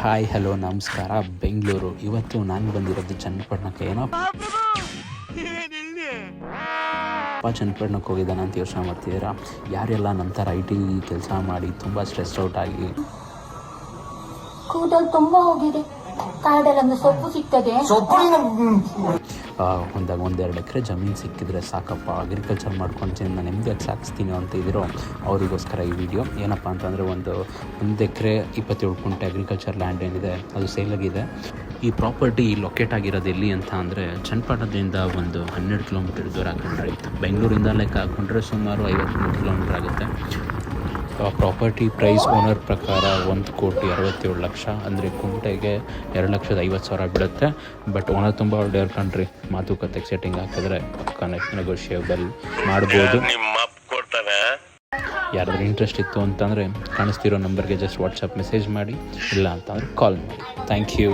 Hi hello ನಮಸ್ಕಾರ ಬೆಂಗಳೂರು. ಇವತ್ತು ನಾನು ಬಂದಿರೋದು ಚನ್ನಪಟ್ಟಣಕ್ಕೆ. ಚನ್ನಪಟ್ಟಣಕ್ಕೆ ಹೋಗಿದ್ದಾನೆ ಅಂತ ಯೋಚನೆ ಮಾಡ್ತಿದ್ದೀರಾ? ಯಾರೆಲ್ಲ ನಮ್ಮ ಥರ IT ಕೆಲಸ ಮಾಡಿ ತುಂಬ ಸ್ಟ್ರೆಸ್ ಔಟ್ ಆಗಿ ಕೂದಲು ತುಂಬ ಹೋಗಿದೆ, ಕಾಡಲ್ಲೊಂದು ಸೊಪ್ಪು ಸಿಗ್ತದೆ, ಒಂದೆರಡು ಎಕರೆ ಜಮೀನು ಸಿಕ್ಕಿದ್ರೆ ಸಾಕಪ್ಪ, ಅಗ್ರಿಕಲ್ಚರ್ ಮಾಡ್ಕೊಂಡು ನಾನು ನೆಮ್ಮದಿಯಾಗಿ ಸಾಗಿಸ್ತೀನಿ ಅಂತ ಇದ್ದರು ಅವರಿಗೋಸ್ಕರ ಈ ವಿಡಿಯೋ. ಏನಪ್ಪ ಅಂತಂದರೆ ಒಂದು ಎಕರೆ 27 ಗುಂಟೆ ಅಗ್ರಿಕಲ್ಚರ್ ಲ್ಯಾಂಡ್ ಏನಿದೆ ಅದು ಸೇಲಾಗಿದೆ. ಈ ಪ್ರಾಪರ್ಟಿ ಲೊಕೇಟ್ ಆಗಿರೋದು ಎಲ್ಲಿ ಅಂತ ಅಂದರೆ ಚನ್ನಪಟ್ಟಣದಿಂದ ಒಂದು 12 ಕಿಲೋಮೀಟರ್ ದೂರ ಕಂಡ್ರೆ, ಬೆಂಗಳೂರಿಂದ ಲೆಕ್ಕ ಹಾಕೊಂಡ್ರೆ ಸುಮಾರು 53 ಕಿಲೋಮೀಟರ್ ಆಗುತ್ತೆ. ಪ್ರಾಪರ್ಟಿ ಪ್ರೈಸ್ ಓನರ್ ಪ್ರಕಾರ 1,67,00,000, ಅಂದರೆ ಗುಂಟೆಗೆ 2,50,000 ಬಿಡುತ್ತೆ. ಬಟ್ ಓನರ್ ತುಂಬ ಒಳ್ಳೆಯವ್ರು ಕಣ್ರಿ, ಮಾತುಕತೆಗೆ ಸೆಟ್ಟಿಂಗ್ ಹಾಕಿದ್ರೆ ಪಕ್ಕ ನೆಗೋಷಿಯೇಬಲ್ ಮಾಡ್ಬೋದು. ಯಾರಾದ್ರೂ ಇಂಟ್ರೆಸ್ಟ್ ಇತ್ತು ಅಂತಂದರೆ ಕಾಣಿಸ್ತಿರೋ ನಂಬರ್ಗೆ ಜಸ್ಟ್ ವಾಟ್ಸಪ್ ಮೆಸೇಜ್ ಮಾಡಿ, ಇಲ್ಲ ಅಂತಂದರೆ ಕಾಲ್ ಮಾಡಿ. Thank you.